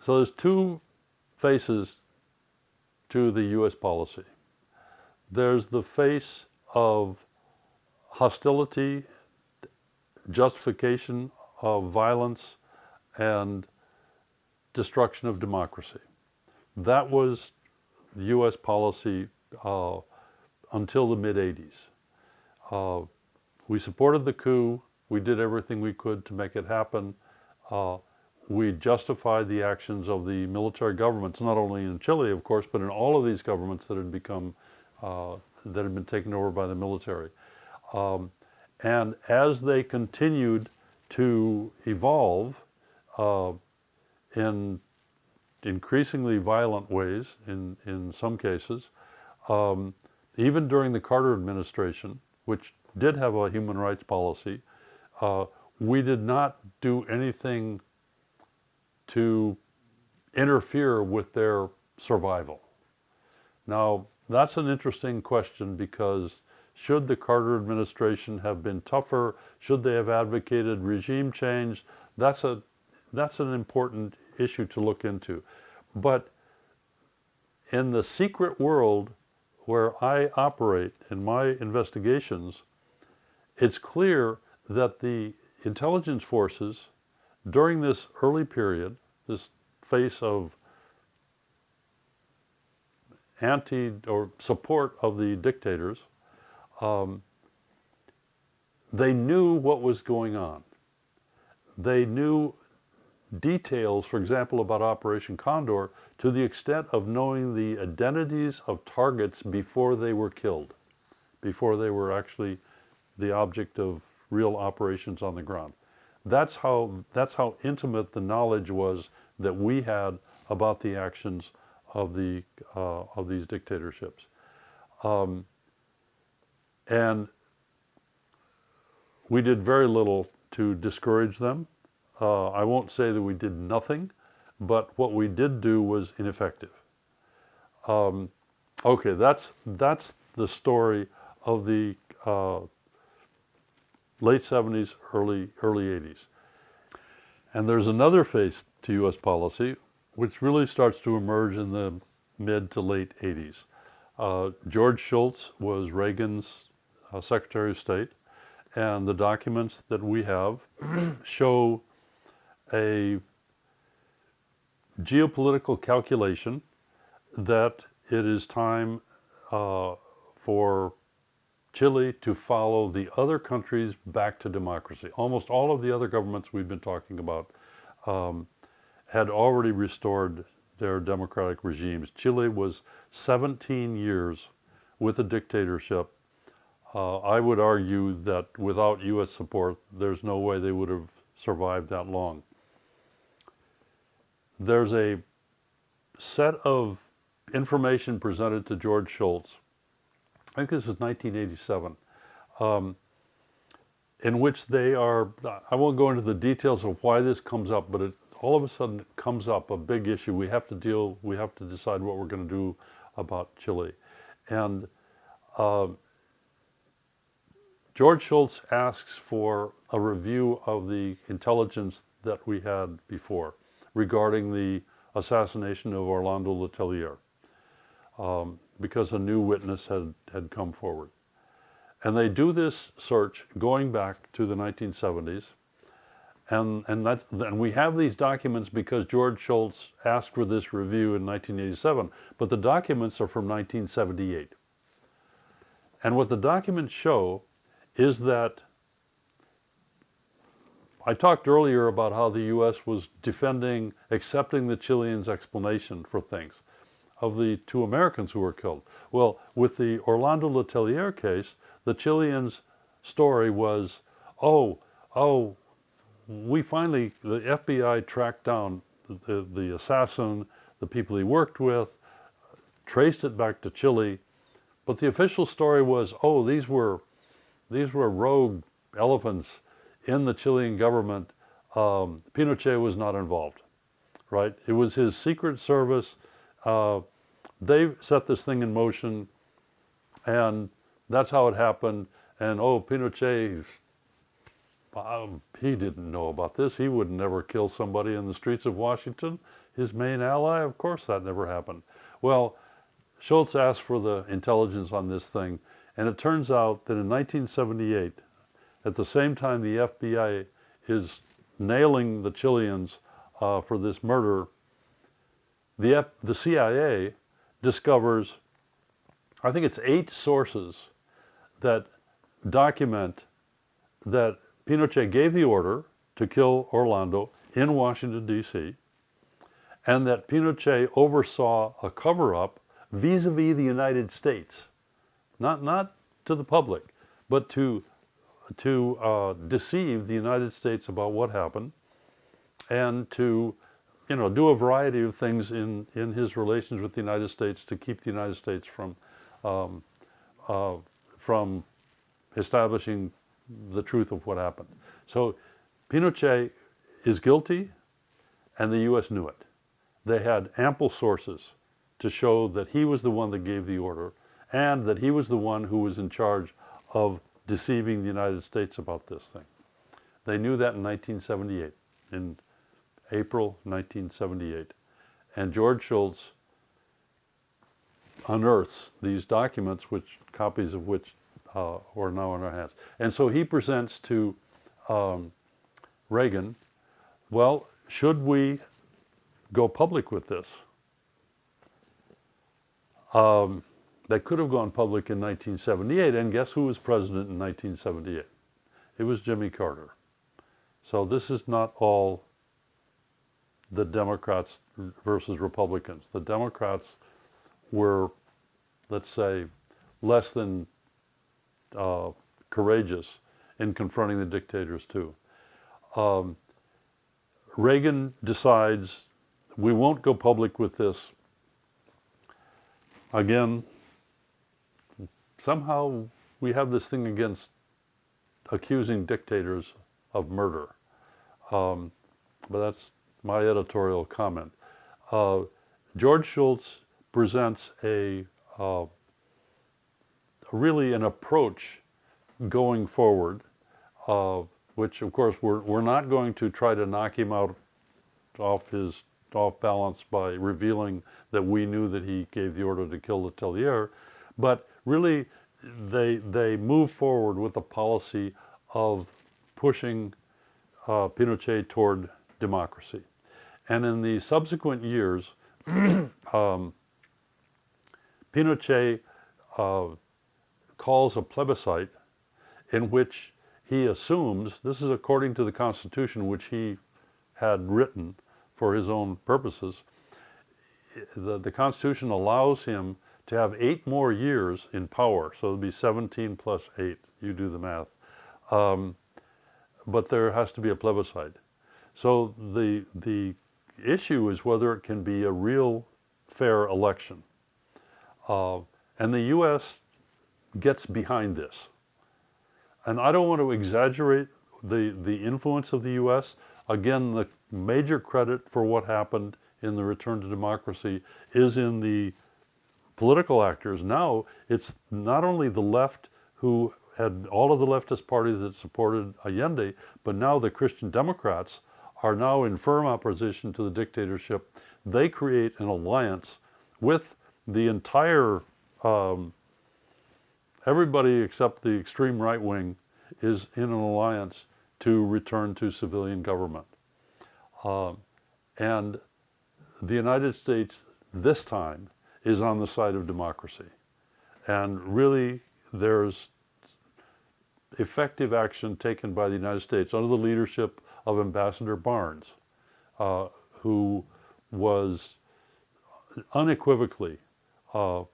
So there's two faces to the U.S. policy. There's the face of hostility, justification of violence, and destruction of democracy. That was U.S. policy until the mid-'80s. We supported the coup. We did everything we could to make it happen. We justified the actions of the military governments, not only in Chile, of course, but in all of these governments that had become, that had been taken over by the military. And as they continued to evolve in increasingly violent ways in some cases, even during the Carter administration, which did have a human rights policy, we did not do anything to interfere with their survival. Now, that's an interesting question, because should the Carter administration have been tougher? Should they have advocated regime change? That's an important issue to look into. But in the secret world where I operate in my investigations, it's clear that the intelligence forces during this early period, this phase of anti or support of the dictators, they knew what was going on. They knew details, for example, about Operation Cóndor, to the extent of knowing the identities of targets before they were killed, before they were actually the object of real operations on the ground. That's how intimate the knowledge was that we had about the actions of these dictatorships. And we did very little to discourage them. I won't say that we did nothing, but what we did do was ineffective. Okay, that's the story of the late 70s, early 80s. And there's another face to U.S. policy, which really starts to emerge in the mid to late 80s. George Shultz was Reagan's Secretary of State, and the documents that we have show a geopolitical calculation that it is time for Chile to follow the other countries back to democracy. Almost all of the other governments we've been talking about had already restored their democratic regimes. Chile was 17 years with a dictatorship. I would argue that without U.S. support, there's no way they would have survived that long. There's a set of information presented to George Shultz, I think this is 1987, in which they are, I won't go into the details of why this comes up, but all of a sudden it comes up, a big issue. We have to decide what we're going to do about Chile. And George Shultz asks for a review of the intelligence that we had before regarding the assassination of Orlando Letelier, because a new witness had come forward. And they do this search going back to the 1970s, and we have these documents because George Shultz asked for this review in 1987, but the documents are from 1978. And what the documents show is that, I talked earlier about how the U.S. was accepting the Chileans' explanation for things, of the 2 Americans who were killed. Well, with the Orlando Letelier case, the Chileans' story was, we finally, the FBI tracked down the assassin, the people he worked with, traced it back to Chile, but the official story was, these were rogue elephants in the Chilean government. Pinochet was not involved, right? It was his secret service. They set this thing in motion, and that's how it happened. And Pinochet He didn't know about this. He would never kill somebody in the streets of Washington. His main ally, of course, that never happened. Well, Schultz asked for the intelligence on this thing, and it turns out that in 1978, at the same time the FBI is nailing the Chileans for this murder, the CIA discovers, I think it's 8 sources that document that Pinochet gave the order to kill Orlando in Washington, D.C., and that Pinochet oversaw a cover-up vis-a-vis the United States, not to the public, but to deceive the United States about what happened, and to, do a variety of things in his relations with the United States to keep the United States from establishing the truth of what happened. So Pinochet is guilty, and the U.S. knew it. They had ample sources to show that he was the one that gave the order, and that he was the one who was in charge of deceiving the United States about this thing. They knew that in 1978, in April 1978. And George Shultz unearths these documents, copies of which are now in our hands. And so he presents to Reagan, well, should we go public with this? They could have gone public in 1978, and guess who was president in 1978? It was Jimmy Carter. So this is not all the Democrats versus Republicans. The Democrats were, let's say, less than courageous in confronting the dictators too. Reagan decides, we won't go public with this. Again, somehow we have this thing against accusing dictators of murder. But that's my editorial comment. George Shultz presents really an approach going forward, which of course we're not going to try to knock him off balance by revealing that we knew that he gave the order to kill Letelier, but really they move forward with the policy of pushing Pinochet toward democracy. And in the subsequent years, Pinochet calls a plebiscite in which he assumes, this is according to the Constitution which he had written for his own purposes, the Constitution allows him to have 8 more years in power, so it'll be 17 plus 8, you do the math. But there has to be a plebiscite. So the issue is whether it can be a real fair election. And the U.S. gets behind this. And I don't want to exaggerate the influence of the U.S. Again, the major credit for what happened in the return to democracy is in the political actors. Now, it's not only the left who had all of the leftist parties that supported Allende, but now the Christian Democrats are now in firm opposition to the dictatorship. They create an alliance with the entire, everybody except the extreme right wing is in an alliance to return to civilian government. And the United States this time is on the side of democracy. And really there's effective action taken by the United States under the leadership of Ambassador Barnes, who was unequivocally, he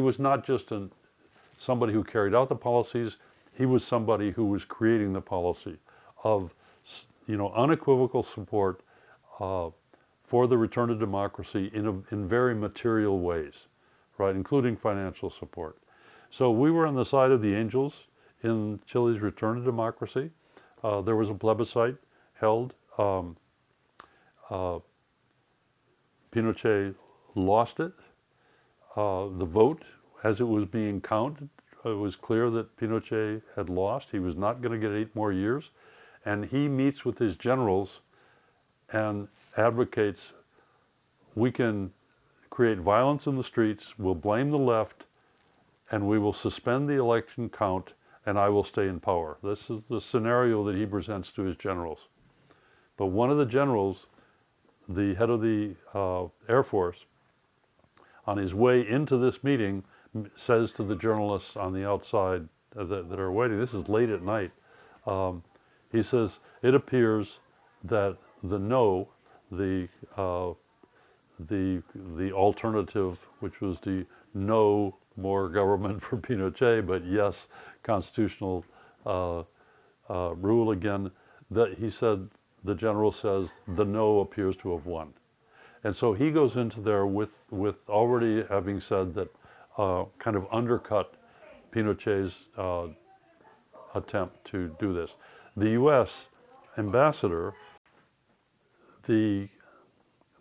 was not just somebody who carried out the policies, he was somebody who was creating the policy of, unequivocal support for the return to democracy in very material ways, right, including financial support. So we were on the side of the angels in Chile's return to democracy. There was a plebiscite held. Pinochet lost it. The vote, as it was being counted, it was clear that Pinochet had lost. He was not going to get 8 more years. And he meets with his generals and advocates, we can create violence in the streets, we'll blame the left, and we will suspend the election count, and I will stay in power. This is the scenario that he presents to his generals. But one of the generals, the head of the Air Force, on his way into this meeting, says to the journalists on the outside that are waiting, this is late at night, he says, it appears that the no, the alternative, which was the no more government for Pinochet, but yes, constitutional rule again, that he said, the general says, the no appears to have won. And so he goes into there with already having said that, kind of undercut Pinochet's attempt to do this. The U.S. ambassador, the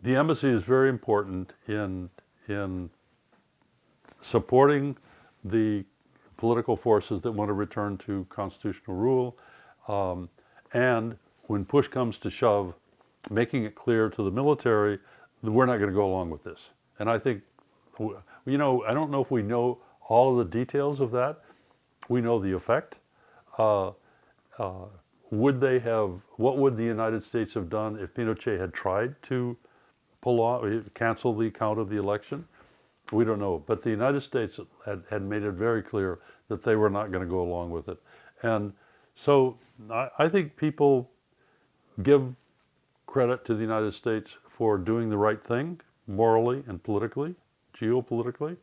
embassy is very important in supporting the political forces that want to return to constitutional rule, and when push comes to shove, making it clear to the military that we're not going to go along with this. And I think, I don't know if we know all of the details of that. We know the effect. What would the United States have done if Pinochet had tried to cancel the count of the election? We don't know. But the United States had made it very clear that they were not going to go along with it. And so I think people give credit to the United States for doing the right thing, morally and politically, geopolitically.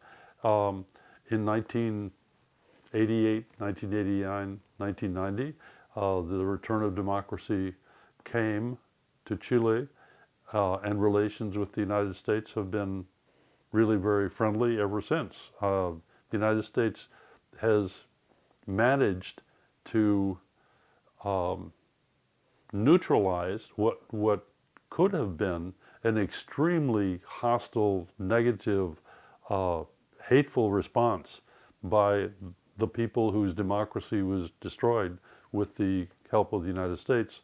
In 1988, 1989, 1990, the return of democracy came to Chile, and relations with the United States have been really very friendly ever since. The United States has managed to neutralize what could have been an extremely hostile, negative, hateful response by the people whose democracy was destroyed with the help of the United States.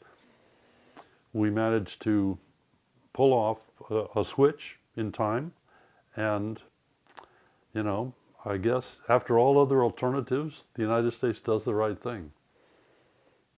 We managed to pull off a switch in time, and, I guess after all other alternatives, the United States does the right thing.